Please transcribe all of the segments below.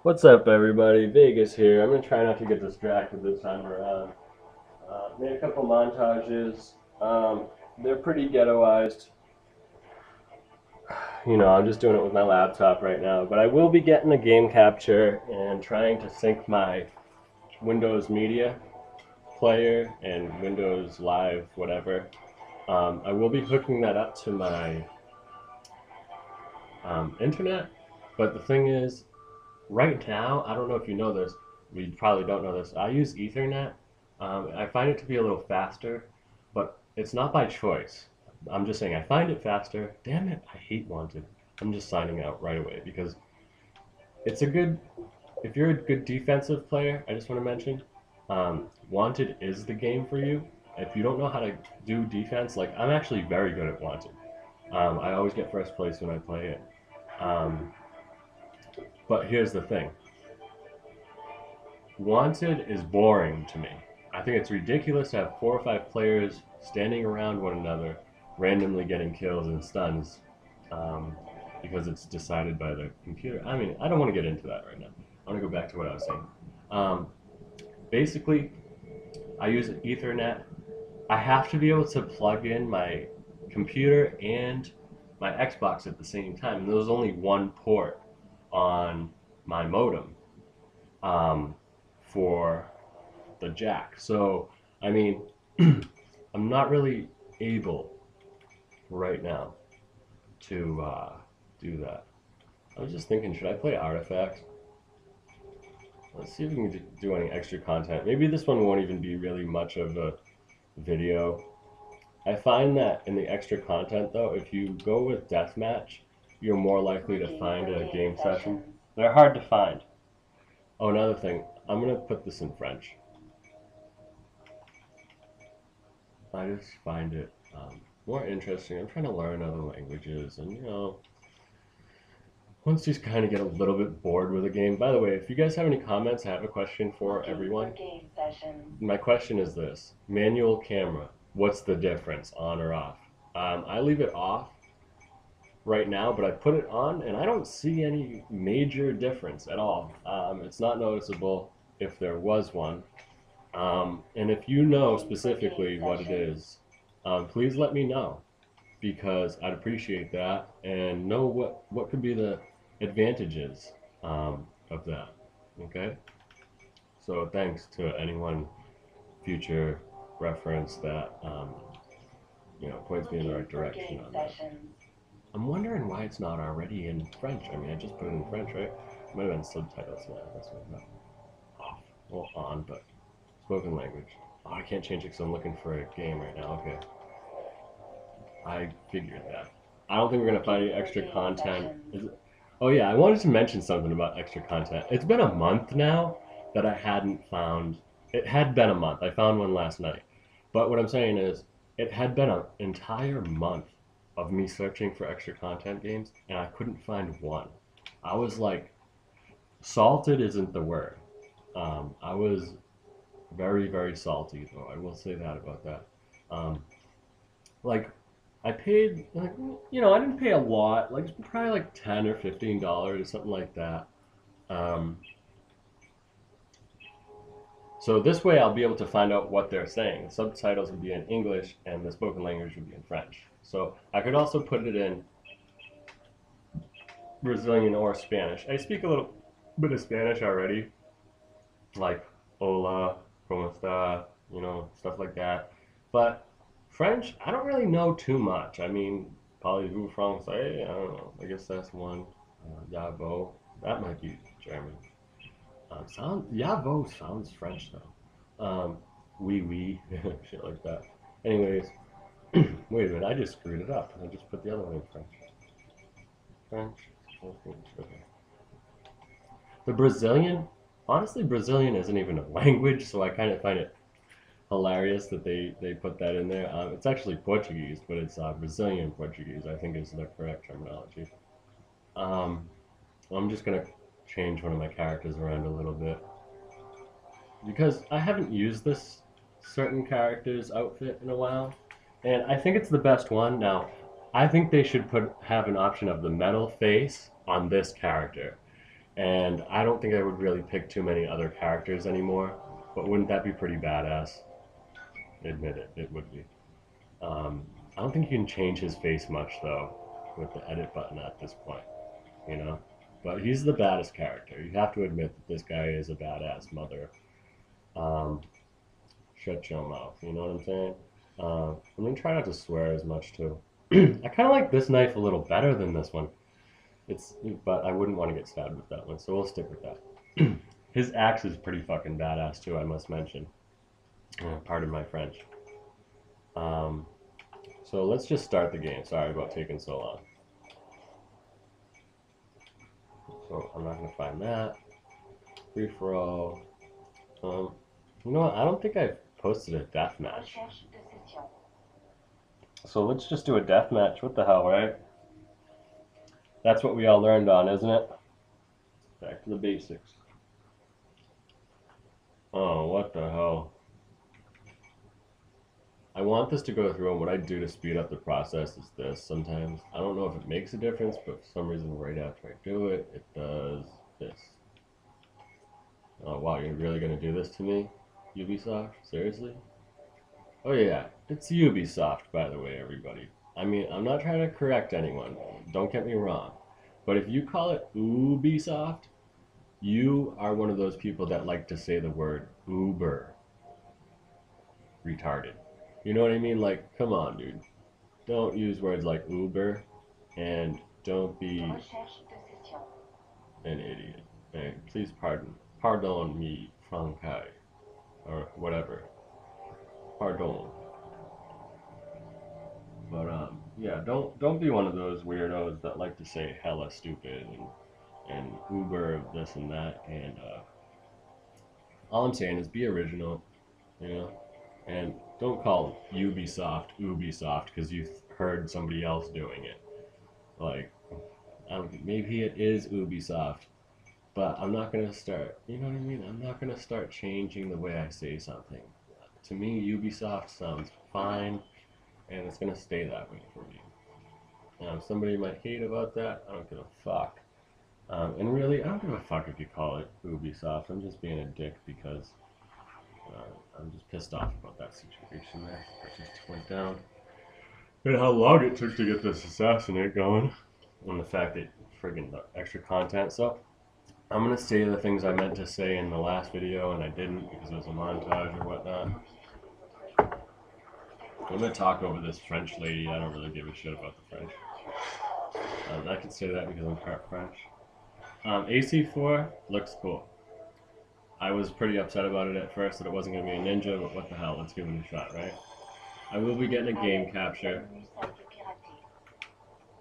What's up, everybody? Vegas here. I'm gonna try not to get distracted this time around. Made a couple montages. They're pretty ghettoized. I'm just doing it with my laptop right now, but I will be getting a game capture and trying to sync my Windows Media Player and Windows Live, whatever. I will be hooking that up to my internet, but the thing is, right now, I don't know if you know this. We probably don't know this. I use Ethernet. I find it to be a little faster, but it's not by choice. I'm just saying I find it faster. Damn it, I hate Wanted. I'm just signing out right away because it's a good. If you're a good defensive player, I just want to mention, Wanted is the game for you. If you don't know how to do defense, like I'm actually very good at Wanted. I always get first place when I play it. Um, but here's the thing. Wanted is boring to me. I think it's ridiculous to have 4 or 5 players standing around one another, randomly getting kills and stuns, because it's decided by the computer. I mean, I don't want to get into that right now. I want to go back to what I was saying. Um, Basically, I use Ethernet. I have to be able to plug in my computer and my Xbox at the same time. And there's only one port on my modem. Um, for the jack. So, I mean, I'm not really able right now to do that. I was just thinking, should I play Artifact? Let's see if we can do any extra content. Maybe this one won't even be really much of a video. I find that in the extra content, though, if you go with deathmatch, you're more likely to find a game session. They're hard to find. Oh, another thing. I'm going to put this in French. I just find it more interesting. I'm trying to learn other languages, and once you kind of get a little bit bored with a game. By the way, if you guys have any comments, I have a question for everyone. My question is this: manual camera. What's the difference, on or off? I leave it off right now, but I put it on, and I don't see any major difference at all. It's not noticeable if there was one. And if you know specifically what it is, please let me know because I'd appreciate that and know what could be the advantages of that. Okay? So thanks to anyone future reference that points me in the right direction on that. I'm wondering why it's not already in French. I mean, I just put it in French, right? It might have been subtitles. Yeah, that's what I'm off. Well, on, but spoken language. Oh, I can't change it because I'm looking for a game right now. Okay. I figured that. I don't think we're going to find any extra content. Oh, yeah, I wanted to mention something about extra content. It's been a month now that I hadn't found. It had been a month. I found one last night. But what I'm saying is, it had been an entire month of me searching for extra content games, and I couldn't find one. I was like, salted isn't the word. I was very, very salty, though. I will say that about that. Um, like, I paid, like, I didn't pay a lot, like, probably like $10 or $15, something like that. Um, so this way I'll be able to find out what they're saying. The subtitles would be in English, and the spoken language would be in French. So I could also put it in Brazilian or Spanish. I speak a little bit of Spanish already, like hola, como está, stuff like that. But French, I don't really know too much. I mean, parlez-vous français? I don't know. I guess that's one. Yavo, that might be German. Yavo sounds French though. Oui, oui, shit like that. Anyways, wait a minute, I just screwed it up. I just put the other one in French. French, okay. The Brazilian, honestly, Brazilian isn't even a language, so I kind of find it hilarious that they put that in there. It's actually Portuguese, but it's Brazilian Portuguese, I think is the correct terminology. Um, I'm just going to change one of my characters around a little bit because I haven't used this certain character's outfit in a while, and I think it's the best one. Now, I think they should have an option of the metal face on this character And I don't think I would really pick too many other characters anymore. But wouldn't that be pretty badass? Admit it, it would be. I don't think you can change his face much though with the edit button at this point, you know. But he's the baddest character. You have to admit that this guy is a badass mother. Um, Shut your mouth. You know what I'm saying? I'm gonna try not to swear as much too. I kind of like this knife a little better than this one. It's, but I wouldn't want to get stabbed with that one, so we'll stick with that. His axe is pretty fucking badass too. I must mention. Pardon my French. Um, so let's just start the game. Sorry about taking so long. So I'm not gonna find that. Free for all. You know what? I don't think I've posted a death match. So let's just do a death match. What the hell, right? That's what we all learned on, isn't it? Back to the basics. Oh, what the hell? I want this to go through, and what I do to speed up the process is this. Sometimes, I don't know if it makes a difference, but for some reason right after I do it, it does this. Oh wow, you're really gonna do this to me? Ubisoft? Seriously? Oh yeah, it's Ubisoft, by the way, everybody. I mean, I'm not trying to correct anyone, don't get me wrong. But if you call it Ubisoft, you are one of those people that like to say the word Uber. Retarded. You know what I mean? Like, come on, dude. Don't use words like Uber, and don't be an idiot. Okay? Please pardon me, Frankai, or whatever. Pardon. But yeah, don't be one of those weirdos that like to say hella stupid and Uber this and that. And all I'm saying is be original, you know, and don't call Ubisoft because you heard somebody else doing it. Like, I don't think maybe it is Ubisoft, but I'm not gonna start. You know what I mean? I'm not gonna start changing the way I say something. To me, Ubisoft sounds fine, and it's gonna stay that way for me. Somebody might hate about that. I don't give a fuck. And really, I don't give a fuck if you call it Ubisoft. I'm just being a dick because I'm just pissed off about that situation there. It just went down. And how long it took to get this assassinate going. And the fact that friggin' the extra content. So, I'm gonna say the things I meant to say in the last video and I didn't because it was a montage or whatnot. I'm gonna talk over this French lady. I don't really give a shit about the French. I can say that because I'm part French. AC4 looks cool. I was pretty upset about it at first that it wasn't going to be a ninja, but what the hell, let's give it a shot, right? I will be getting a game capture.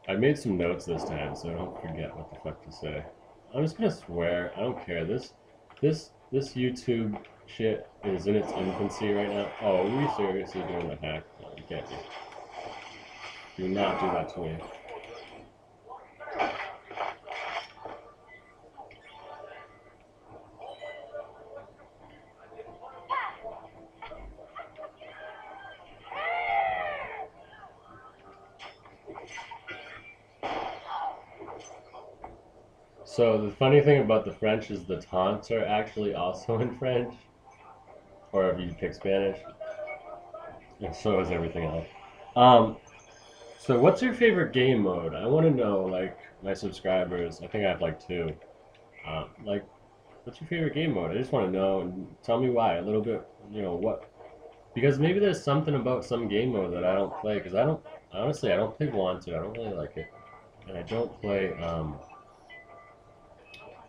I made some notes this time, so I don't forget what the fuck to say. I'm just going to swear, I don't care. This YouTube shit is in its infancy right now. Oh, are we seriously doing a hack? No, you can't be. Do not do that to me. So the funny thing about the French is the taunts are actually also in French, or if you pick Spanish, and so is everything else. Um, so what's your favorite game mode? I want to know, like, my subscribers. I think I have like two. Like, what's your favorite game mode? I just want to know and tell me why a little bit. You know what? Because maybe there's something about some game mode that I don't play. Because I don't honestly I don't play Wanted. I don't really like it, and I don't play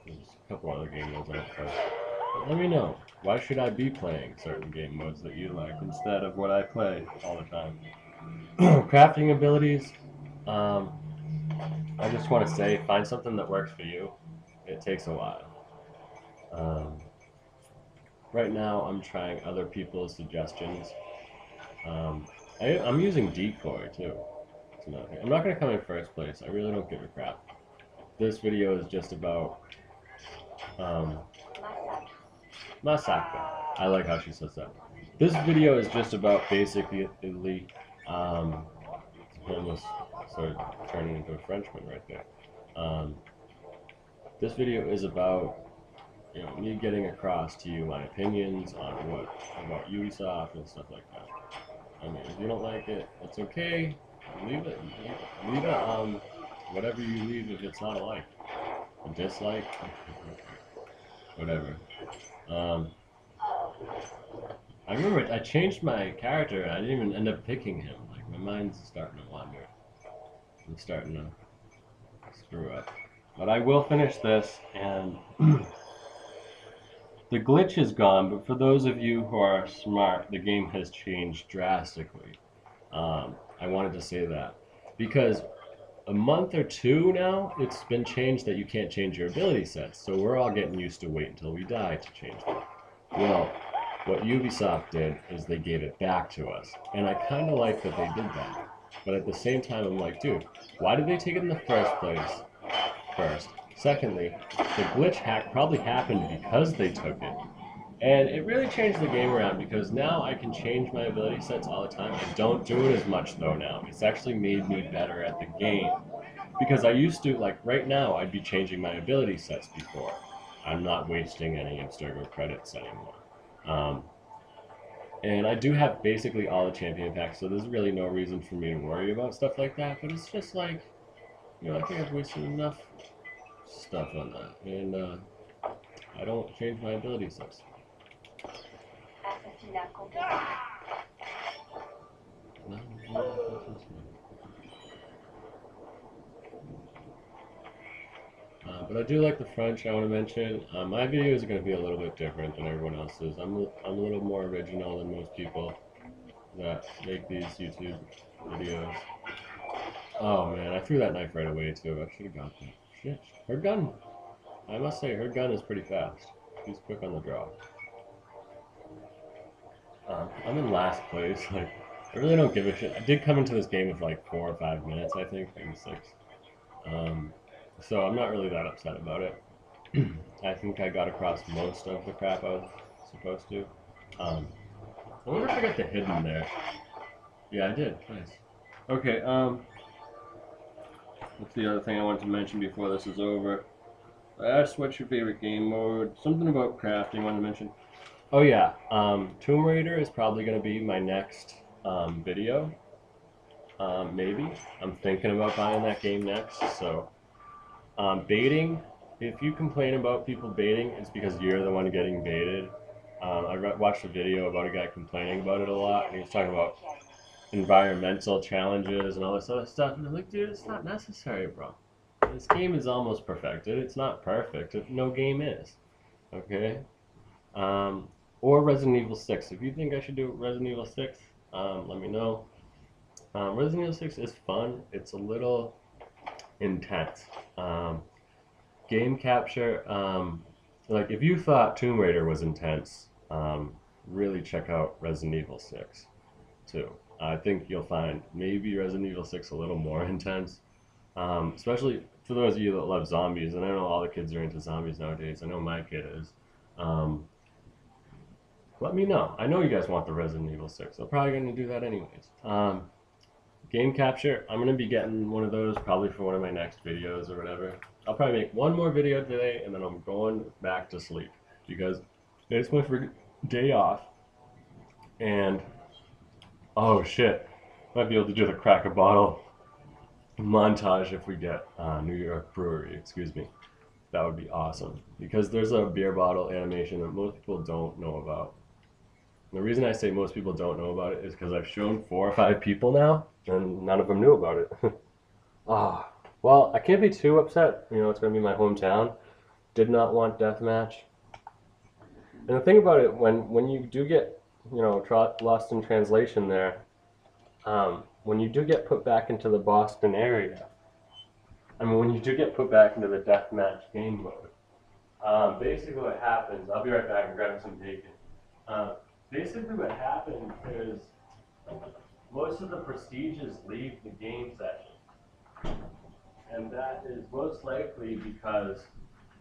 there's a couple other game modes I don't play. But let me know. Why should I be playing certain game modes that you like instead of what I play all the time? Crafting abilities. I just want to say, find something that works for you. It takes a while. Right now, I'm trying other people's suggestions. I'm using decoy too. I'm not going to come in first place. I really don't give a crap. This video is just about Masaka. I like how she says that. This video is just about basically almost started turning into a Frenchman right there. this video is about, you know, me getting across to you my opinions on what about Ubisoft and stuff like that. I mean, if you don't like it, it's okay. Leave it. Leave it. Whatever you leave, if it's not a like, a dislike, whatever. Um, I remember I changed my character. And I didn't even end up picking him. Like my mind's starting to wander. I'm starting to screw up. But I will finish this, and the glitch is gone. But for those of you who are smart, the game has changed drastically. I wanted to say that because a month or two now, it's been changed that you can't change your ability sets. So we're all getting used to wait until we die to change them. Well, what Ubisoft did is they gave it back to us. And I kind of like that they did that. But at the same time, I'm like, dude, why did they take it in the first place? First. Secondly, the glitch hack probably happened because they took it. And it really changed the game around because now I can change my ability sets all the time. I don't do it as much though now. It's actually made me better at the game. Because I used to, like right now, I'd be changing my ability sets before. I'm not wasting any Abstergo credits anymore. And I do have basically all the champion packs, so there's really no reason for me to worry about stuff like that. But it's just like, you know, I think I've wasted enough stuff on that. And I don't change my ability sets. Assassinate complété. But I do like the French. I want to mention my videos are going to be a little bit different than everyone else's. I'm a little more original than most people that make these YouTube videos. Oh man, I threw that knife right away too. I should have got that. Shit, her gun. I must say, her gun is pretty fast. She's quick on the draw. I'm in last place. Like, I really don't give a shit. I did come into this game with like 4 or 5 minutes, I think, maybe 6. So I'm not really that upset about it. I think I got across most of the crap I was supposed to. I wonder if I got the hidden there. Yeah, I did. Nice. Okay, what's the other thing I wanted to mention before this is over? I asked what's your favorite game mode. Something about crafting I wanted to mention. Oh yeah, Tomb Raider is probably going to be my next video. Maybe. I'm thinking about buying that game next, so... baiting, if you complain about people baiting, it's because you're the one getting baited. I watched a video about a guy complaining about it a lot, and he was talking about environmental challenges and all this other stuff, and I'm like, dude, it's not necessary, bro. This game is almost perfected. It's not perfect. No game is. Okay? Or Resident Evil 6. If you think I should do Resident Evil 6, let me know. Resident Evil 6 is fun. It's a little intense. Game capture, like if you thought Tomb Raider was intense, really check out Resident Evil 6 too. I think you'll find maybe Resident Evil 6 a little more intense, especially for those of you that love zombies. And I know all the kids are into zombies nowadays. I know my kid is. Let me know. I know you guys want the Resident Evil 6. I'm probably going to do that anyways. Game capture, I'm going to be getting one of those probably for one of my next videos or whatever. I'll probably make one more video today and then I'm going back to sleep because it's my day off. And, oh shit, might be able to do the crack a bottle montage if we get New York Brewery, excuse me. That would be awesome because there's a beer bottle animation that most people don't know about. The reason I say most people don't know about it is because I've shown 4 or 5 people now, and none of them knew about it. Well, I can't be too upset. You know, it's going to be my hometown. Did not want deathmatch. And the thing about it, when you do get, you know, lost in translation there, when you do get put back into the Boston area, I mean, when you do get put back into the deathmatch game mode, basically what happens, I'll be right back and grab some bacon. Basically what happens is most of the prestiges leave the game session. And that is most likely because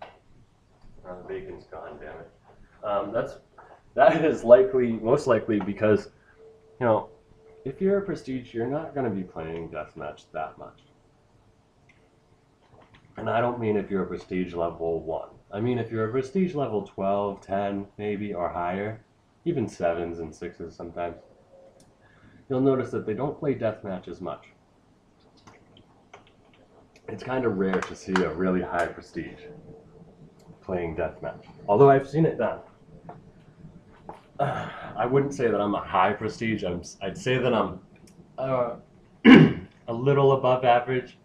the bacon's gone, damn it. That is most likely because, you know, if you're a prestige, you're not going to be playing deathmatch that much. And I don't mean if you're a prestige level 1. I mean if you're a prestige level 12, 10 maybe, or higher, even 7s and 6s sometimes, you'll notice that they don't play deathmatch as much. It's kind of rare to see a really high prestige playing deathmatch. Although I've seen it done. I wouldn't say that I'm a high prestige. I'd say that I'm a little above average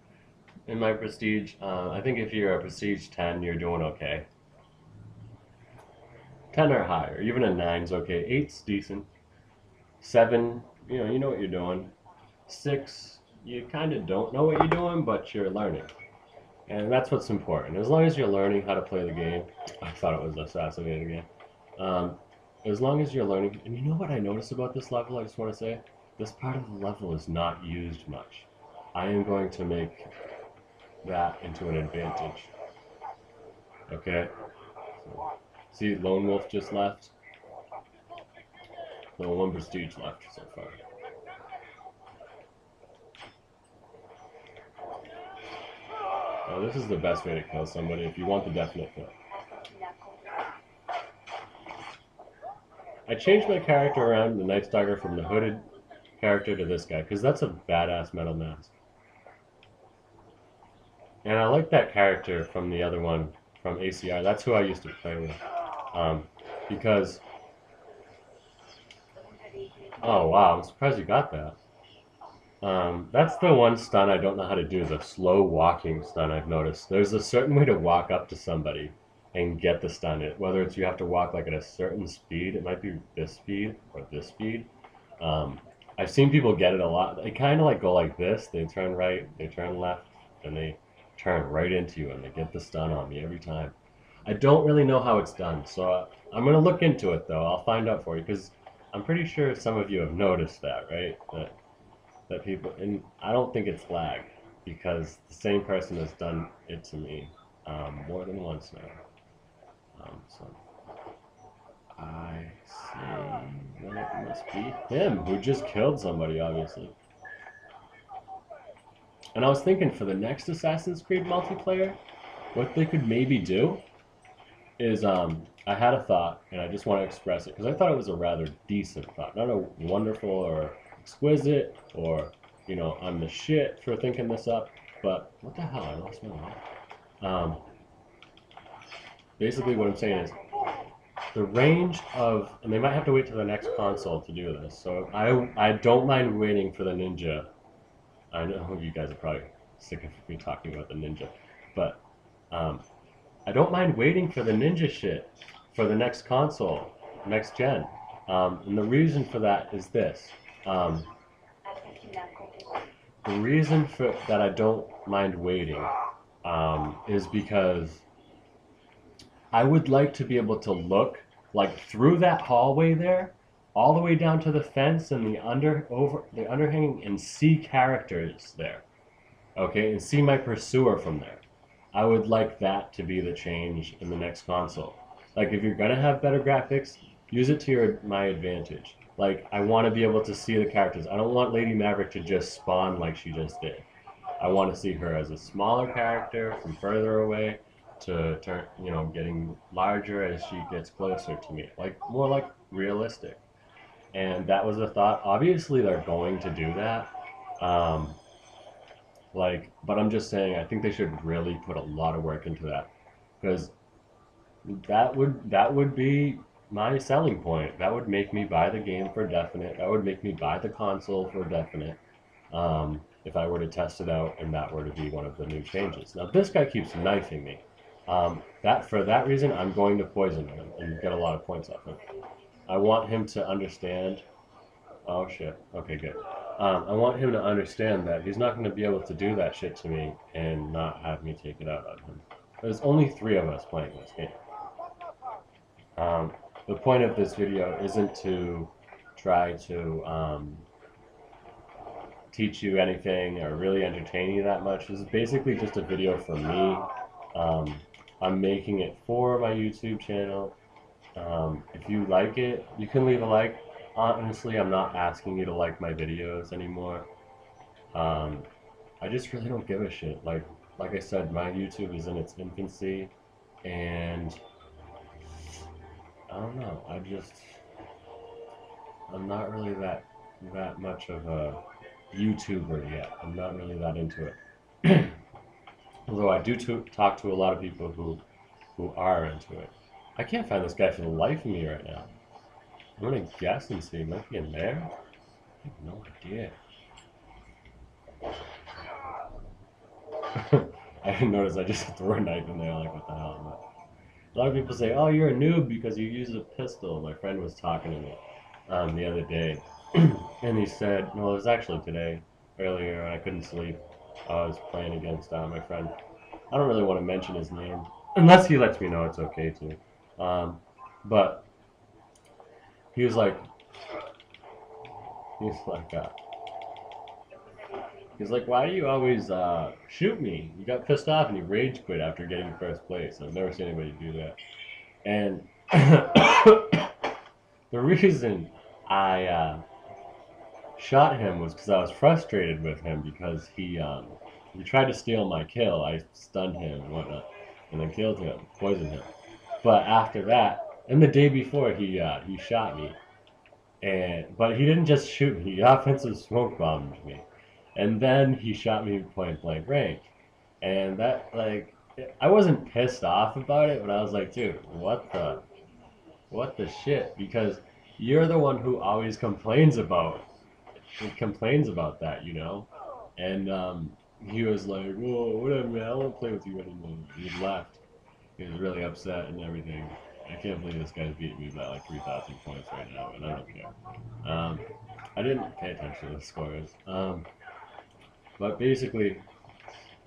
in my prestige. I think if you're a prestige 10, you're doing okay. 10 or higher, even a 9's okay. 8's decent. 7, you know what you're doing. 6, you kind of don't know what you're doing, but you're learning. And that's what's important. As long as you're learning how to play the game, I thought it was Assassinate again. As long as you're learning, and you know what I noticed about this level, I just want to say? This part of the level is not used much. I am going to make that into an advantage. Okay? So, see, Lone Wolf just left. No, 1 prestige left so far. Oh, this is the best way to kill somebody if you want the definite kill. I changed my character around, the Night Stalker, from the hooded character to this guy, because that's a badass metal mask. And I like that character from the other one, from ACR. That's who I used to play with. Because... Oh, wow, I'm surprised you got that. That's the one stun I don't know how to do, the slow walking stun I've noticed. There's a certain way to walk up to somebody and get the stun. Whether it's you have to walk like at a certain speed, it might be this speed or this speed. I've seen people get it a lot. They kind of like go like this. They turn right, they turn left, and they turn right into you, and they get the stun on me every time. I don't really know how it's done, so I'm going to look into it, though. I'll find out for you, because I'm pretty sure some of you have noticed that, right? That people, and I don't think it's lag, because the same person has done it to me more than once now. So I see that it must be him who just killed somebody, obviously. And I was thinking for the next Assassin's Creed multiplayer, what they could maybe do is I had a thought, and I just want to express it, because I thought it was a rather decent thought. Not a wonderful or exquisite or, you know, I'm the shit for thinking this up, but what the hell, I lost my mind. Basically what I'm saying is, the range of, and they might have to wait till the next console to do this, so I don't mind waiting for the Ninja. I know you guys are probably sick of me talking about the Ninja, but I don't mind waiting for the Ninja shit for the next console, next gen. And the reason for that is this. The reason for that I don't mind waiting is because I would like to be able to look like through that hallway there, all the way down to the fence and the underhanging, and see characters there. Okay, and see my pursuer from there. I would like that to be the change in the next console. Like, if you're gonna have better graphics, use it to my advantage. Like, I want to be able to see the characters. I don't want Lady Maverick to just spawn like she just did. I want to see her as a smaller character from further away to turn, you know, getting larger as she gets closer to me. Like, more like realistic. And that was a thought. Obviously, they're going to do that. But I'm just saying, I think they should really put a lot of work into that, because that would be my selling point. That would make me buy the game for definite. That would make me buy the console for definite. If I were to test it out and that were to be one of the new changes. Now this guy keeps knifing me. For that reason, I'm going to poison him and get a lot of points off him. I want him to understand. Oh shit. Okay, good. I want him to understand that he's not going to be able to do that shit to me and not have me take it out on him. There's only 3 of us playing this game. The point of this video isn't to try to teach you anything or really entertain you that much. This is basically just a video for me. I'm making it for my YouTube channel. If you like it, you can leave a like. Honestly, I'm not asking you to like my videos anymore. I just really don't give a shit. Like, like I said, my YouTube is in its infancy, and I don't know. I'm not really that much of a YouTuber yet. I'm not really that into it. Although I do talk to a lot of people who are into it. I can't find this guy for the life of me right now. I'm gonna guess and see. He might be in there. I have no idea. I didn't notice. I just threw a knife in there. Like, what the hell? But a lot of people say, "Oh, you're a noob because you use a pistol." My friend was talking to me the other day, and he said, "No, it was actually today, earlier, and I couldn't sleep. I was playing against my friend. I don't really want to mention his name, unless he lets me know it's okay to. But he was like, he's like, uh, he's like, why do you always shoot me? You got pissed off and you rage quit after getting first place. I've never seen anybody do that. And the reason I shot him was because I was frustrated with him because he tried to steal my kill. I stunned him and whatnot, and then killed him, poisoned him. But after that, and the day before, he shot me, but he didn't just shoot me. He offensive smoke bombed me, and then he shot me point blank range, and that like I wasn't pissed off about it, but I was like, dude, what the shit? Because you're the one who always complains about that, you know, and he was like, whoa, whatever, man, I don't want to play with you anymore. He left. He was really upset and everything. I can't believe this guy's beating me by like 3,000 points right now, and I don't care. I didn't pay attention to the scores. But basically,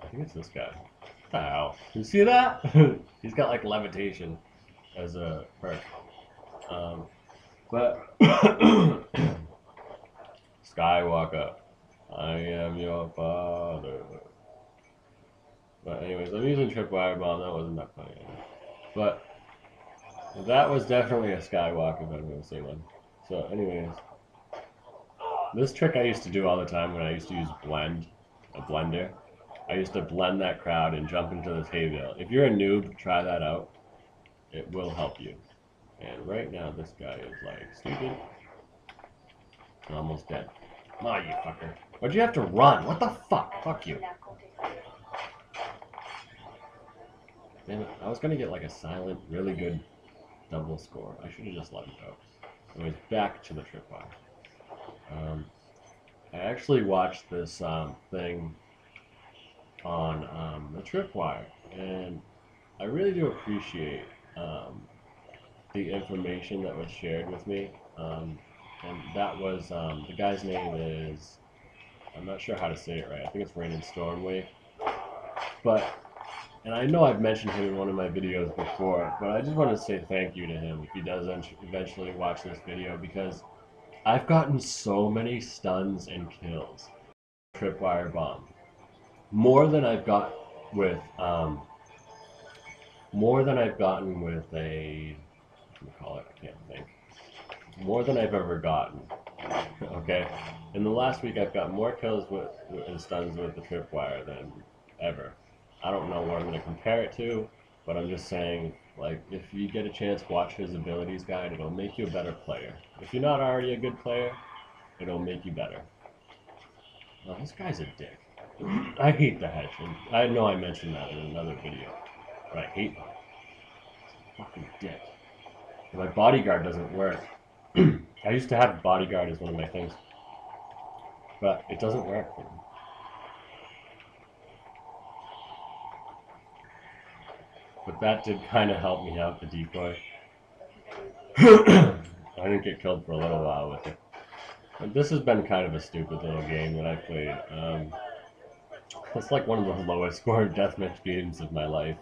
I think it's this guy. What the hell? You see that? He's got like levitation as a perk. But Skywalker, I am your father. But anyways, I'm using tripwire bomb. That wasn't that funny. But that was definitely a Skywalker if I'm going to say one. So anyways, this trick I used to do all the time when I used to use a blender. I used to blend that crowd and jump into this hay bale. If you're a noob, try that out. It will help you. And right now, this guy is like stupid. Almost dead. Come on, you fucker. Why'd you have to run? What the fuck? Fuck you. Damn it. I was gonna get like a silent, really good double score. I should have just let him go. Anyways, back to the tripwire. I actually watched this thing on the tripwire, and I really do appreciate the information that was shared with me. And that was the guy's name is, I'm not sure how to say it right. I think it's Rain and Stormwave. But and I know I've mentioned him in one of my videos before, but I just want to say thank you to him if he does eventually watch this video, because I've gotten so many stuns and kills. Tripwire bomb. More than I've got with more than I've gotten with a, what do you call it? I can't think. More than I've ever gotten. Okay? In the last week I've got more kills and stuns with the tripwire than ever. I don't know what I'm going to compare it to, but I'm just saying, like, if you get a chance, watch his abilities guide. It'll make you a better player. If you're not already a good player, it'll make you better. Oh, this guy's a dick. I hate the hedge. I know I mentioned that in another video, but I hate him. Fucking dick. My bodyguard doesn't work. I used to have bodyguard as one of my things, but it doesn't work for me. But that did kind of help me out, the decoy. I didn't get killed for a little while with it. But this has been kind of a stupid little game that I played. It's like one of the lowest scored deathmatch games of my life.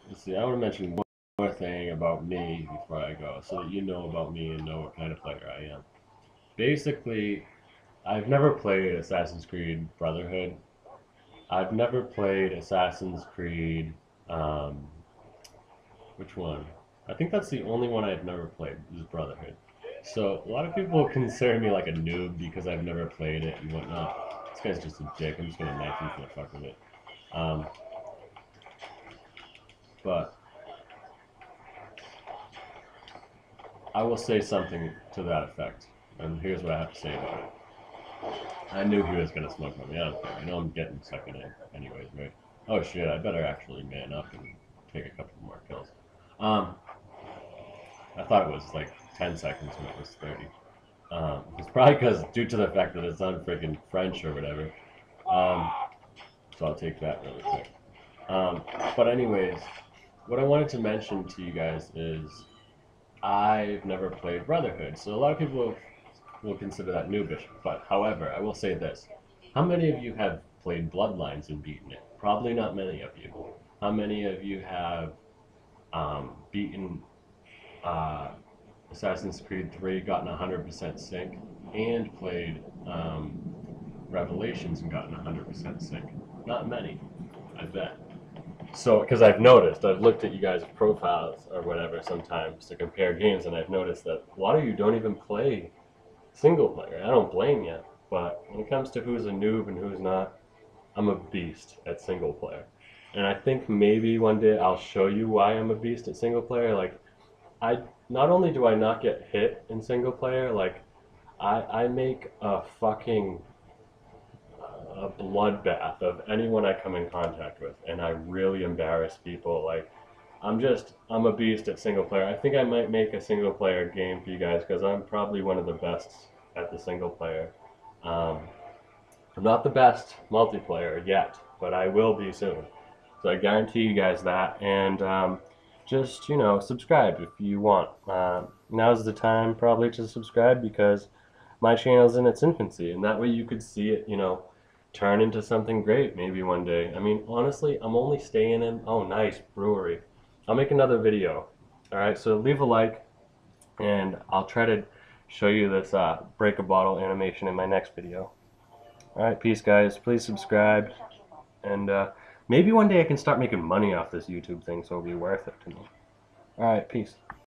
Let's see, I want to mention one more thing about me before I go, so that you know about me and know what kind of player I am. Basically, I've never played Assassin's Creed Brotherhood. I've never played Assassin's Creed, which one? I think that's the only one I've never played, is Brotherhood. So, a lot of people consider me like a noob because I've never played it and whatnot. This guy's just a dick. I'm just gonna knife him for the fuck of it. But I will say something to that effect, and here's what I have to say about it. I knew he was gonna smoke on me. I don't care. I know I'm getting second in anyways, right? Oh shit! I better actually man up and take a couple more kills. I thought it was like 10 seconds when it was 30. It's probably because due to the fact that it's on freaking French or whatever. So I'll take that really quick. But anyways, what I wanted to mention to you guys is I've never played Brotherhood, so a lot of people will consider that noobish. But however, I will say this: how many of you have played Bloodlines and beaten it? Probably not many of you. How many of you have beaten Assassin's Creed 3, gotten 100% sync, and played Revelations and gotten 100% sync? Not many, I bet. So, because I've noticed, I've looked at you guys' profiles or whatever sometimes to compare games, and I've noticed that a lot of you don't even play single player. I don't blame you, but when it comes to who's a noob and who's not, I'm a beast at single player. And I think maybe one day I'll show you why I'm a beast at single player. Like, not only do I not get hit in single player, like, I make a fucking a bloodbath of anyone I come in contact with, and I really embarrass people. Like, I'm a beast at single player. I think I might make a single player game for you guys because I'm probably one of the best at the single player. I'm not the best multiplayer yet, but I will be soon. So I guarantee you guys that. And just, subscribe if you want. Now's the time probably to subscribe because my channel's in its infancy, and that way you could see it, turn into something great maybe one day. I mean, honestly, I'm only staying in, oh nice, brewery. I'll make another video. Alright, so leave a like, and I'll try to show you this break a bottle animation in my next video. Alright, peace guys, please subscribe, and maybe one day I can start making money off this YouTube thing so it'll be worth it to me. Alright, peace.